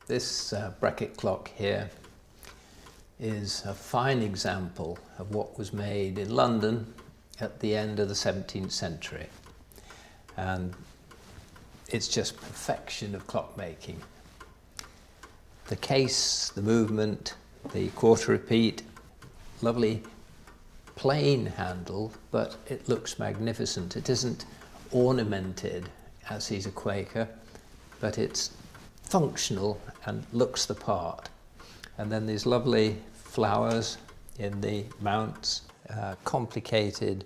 This bracket clock here is a fine example of what was made in London at the end of the 17th century. And it's just perfection of clockmaking. The case, the movement, the quarter repeat, lovely plain handle, but it looks magnificent. It isn't ornamented as he's a Quaker, but it's functional and looks the part. And then these lovely flowers in the mounts, complicated,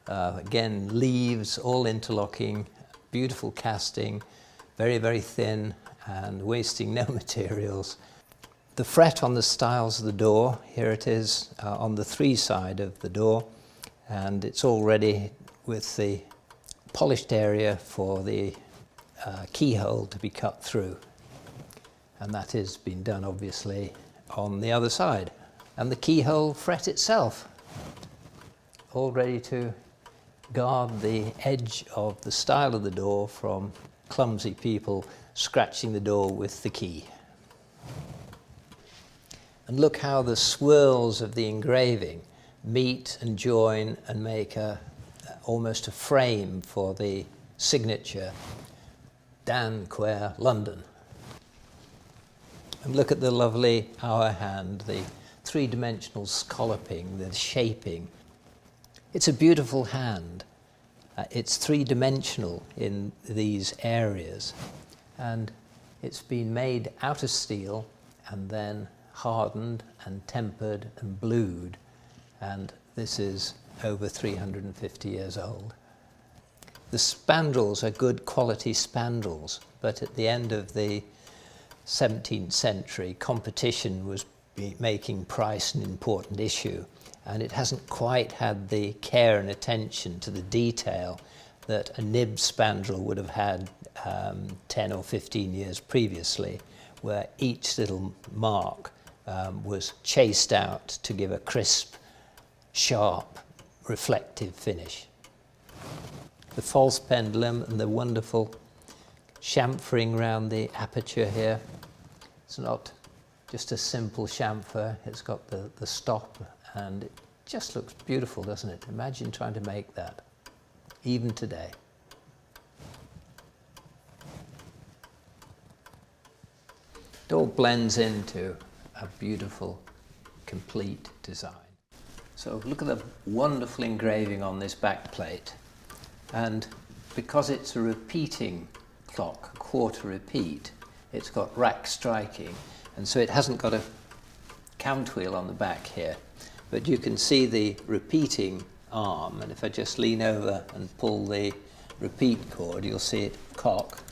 again, leaves, all interlocking, beautiful casting, very, very thin and wasting no materials. The fret on the stiles of the door, here it is on the 3 side of the door, and it's all ready with the polished area for the keyhole to be cut through. And that has been done obviously on the other side. And the keyhole fret itself, all ready to guard the edge of the stile of the door from clumsy people scratching the door with the key. And look how the swirls of the engraving meet and join and make almost a frame for the signature, Dan Quare, London. And look at the lovely hour hand, the 3-dimensional scalloping, the shaping. It's a beautiful hand. It's 3-dimensional in these areas, and it's been made out of steel and then hardened and tempered and blued, and this is over 350 years old. The spandrels are good quality spandrels, but at the end of the 17th century, competition was making price an important issue, and it hasn't quite had the care and attention to the detail that a nib spandrel would have had 10 or 15 years previously, where each little mark was chased out to give a crisp, sharp, reflective finish. The false pendulum and the wonderful chamfering around the aperture here. It's not just a simple chamfer, it's got the stop, and it just looks beautiful, doesn't it? Imagine trying to make that, even today. It all blends into a beautiful, complete design. So look at the wonderful engraving on this back plate. And because it's a repeating clock, a quarter repeat, it's got rack striking, and so it hasn't got a count wheel on the back here. But you can see the repeating arm, and if I just lean over and pull the repeat cord, you'll see it cock.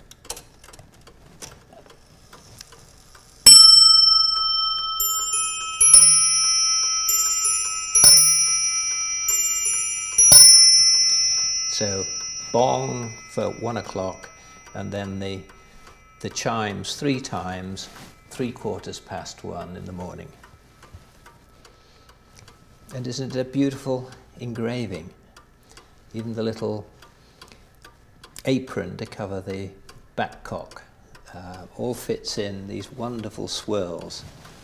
So bong for 1 o'clock, and then the chimes 3 times, 1:15 in the morning. And isn't it a beautiful engraving? Even the little apron to cover the back cock all fits in these wonderful swirls.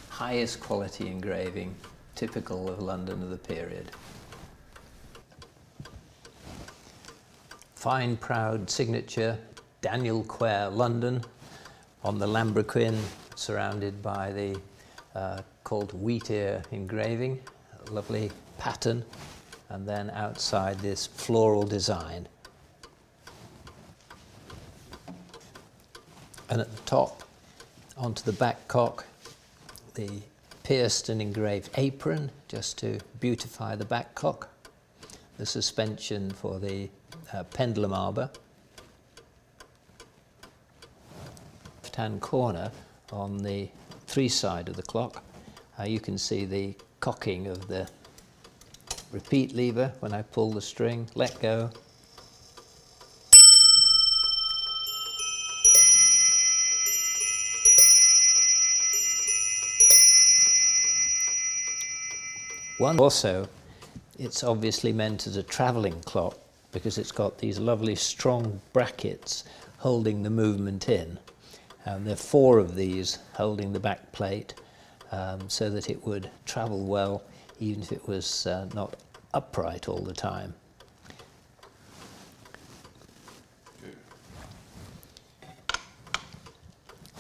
Highest quality engraving, typical of London of the period. Fine, proud signature, Daniel Quare, London, on the lambrequin, surrounded by the called wheat ear engraving, a lovely pattern, and then outside this floral design. And at the top, onto the back cock, the pierced and engraved apron, just to beautify the back cock, the suspension for the pendulum arbor. Left-hand corner on the 3 side of the clock, you can see the cocking of the repeat lever when I pull the string, let go. Also, it's obviously meant as a travelling clock because it's got these lovely strong brackets holding the movement in. And there are 4 of these holding the back plate so that it would travel well even if it was not upright all the time.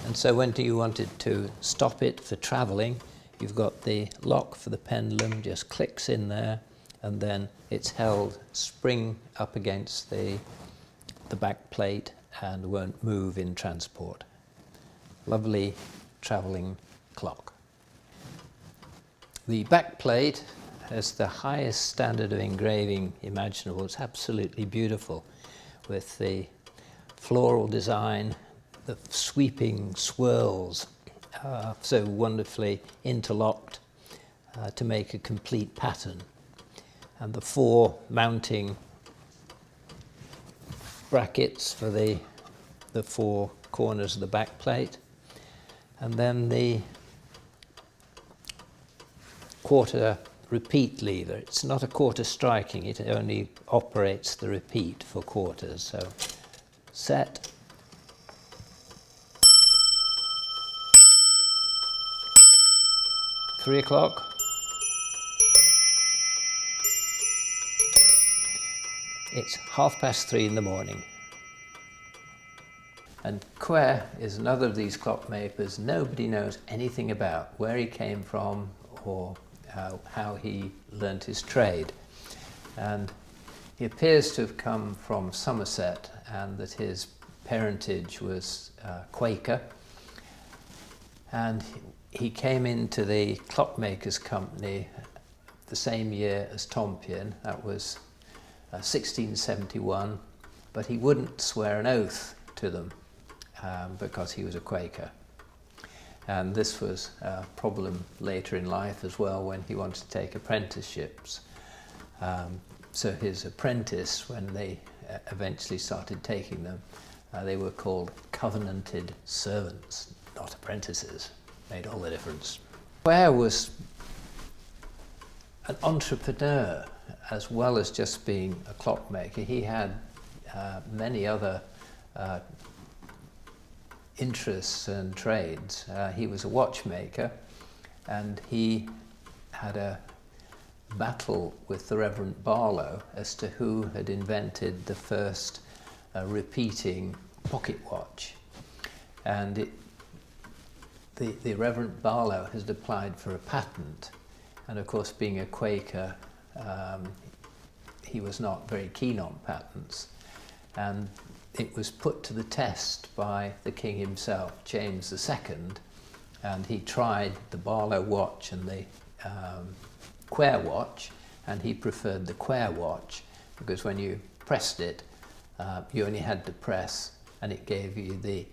And so when you wanted to stop it for travelling, you've got the lock for the pendulum, just clicks in there, and then it's held spring up against the back plate and won't move in transport. Lovely travelling clock. The back plate has the highest standard of engraving imaginable. It's absolutely beautiful, with the floral design, the sweeping swirls, so wonderfully interlocked to make a complete pattern, and the 4 mounting brackets for the 4 corners of the back plate, and then the quarter repeat lever. It's not a quarter striking, it only operates the repeat for quarters. So set, 3 o'clock, it's 3:30 in the morning. And Quare is another of these clockmakers nobody knows anything about, where he came from or how he learnt his trade. And he appears to have come from Somerset, and that his parentage was Quaker. And he came into the clockmakers company the same year as Tompion, that was 1671, but he wouldn't swear an oath to them because he was a Quaker. And this was a problem later in life as well, when he wanted to take apprenticeships. So his apprentice, when they eventually started taking them, they were called covenanted servants, not apprentices. Made all the difference. Quare was an entrepreneur as well as just being a clockmaker. He had many other interests and trades. He was a watchmaker, and he had a battle with the Reverend Barlow as to who had invented the first repeating pocket watch. And the Reverend Barlow has applied for a patent, and of course, being a Quaker, he was not very keen on patents, and it was put to the test by the king himself, James II, and he tried the Barlow watch and the Quare watch, and he preferred the Quare watch because when you pressed it, you only had to press and it gave you the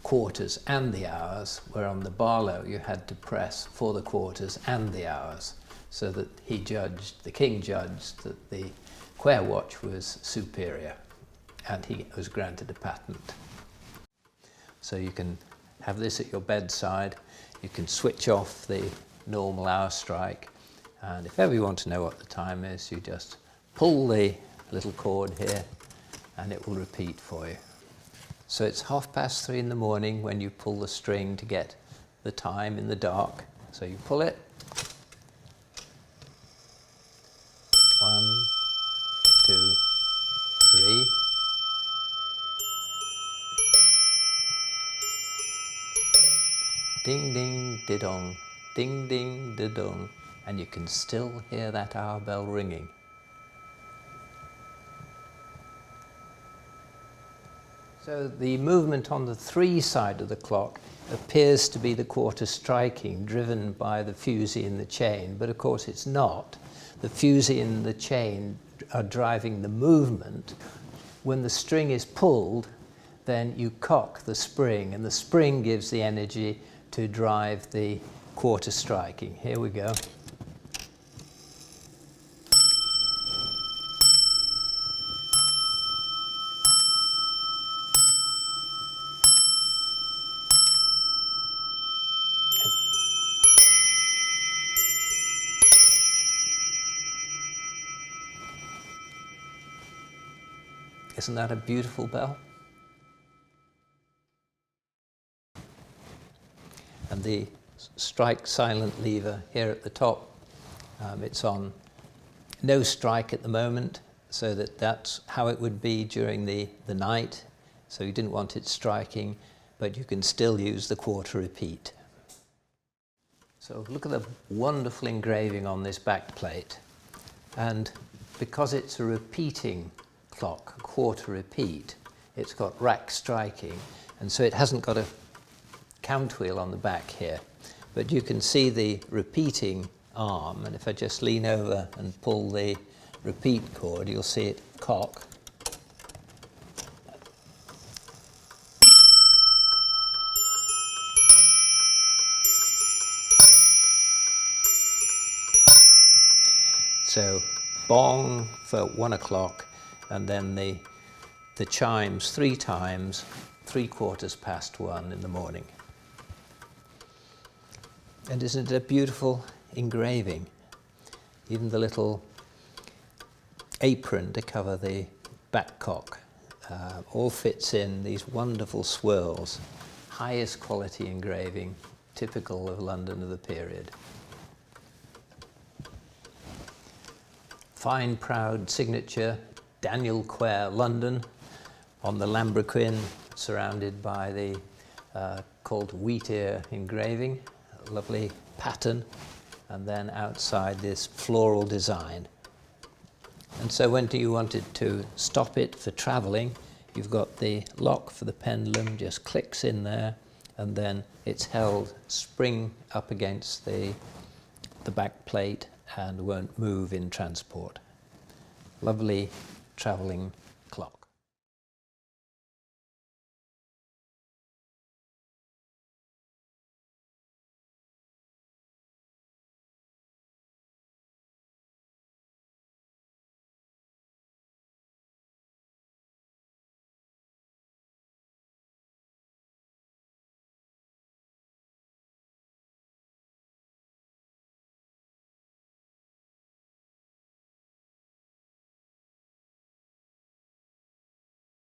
quarters and the hours, where on the Barlow you had to press for the quarters and the hours, so that the king judged that the Quare watch was superior, and he was granted a patent. So you can have this at your bedside, you can switch off the normal hour strike, and if ever you want to know what the time is, you just pull the little cord here and it will repeat for you. So it's 3:30 in the morning when you pull the string to get the time in the dark. So you pull it. 1, 2, 3. Ding, ding, didong, ding, ding, didong. And you can still hear that hour bell ringing. So the movement on the 3 side of the clock appears to be the quarter striking, driven by the fusee in the chain, but of course it's not. The fusee and the chain are driving the movement. When the string is pulled, then you cock the spring, and the spring gives the energy to drive the quarter striking. Here we go. Isn't that a beautiful bell? And the strike silent lever here at the top, it's on no strike at the moment, so that's how it would be during the night. So you didn't want it striking, but you can still use the quarter repeat. So look at the wonderful engraving on this back plate. And because it's a repeating clock, a quarter repeat, it's got rack striking, and so it hasn't got a count wheel on the back here. But you can see the repeating arm, and if I just lean over and pull the repeat cord, you'll see it cock. So bong for 1 o'clock, and then the chimes 3 times, 1:15 in the morning. And isn't it a beautiful engraving? Even the little apron to cover the back cock all fits in these wonderful swirls. Highest quality engraving, typical of London of the period. Fine, proud signature, Daniel Quare, London, on the lambrequin, surrounded by the called wheat ear engraving, a lovely pattern, and then outside this floral design. And so when you wanted to stop it for travelling, you've got the lock for the pendulum, just clicks in there, and then it's held spring up against the back plate and won't move in transport. Lovely travelling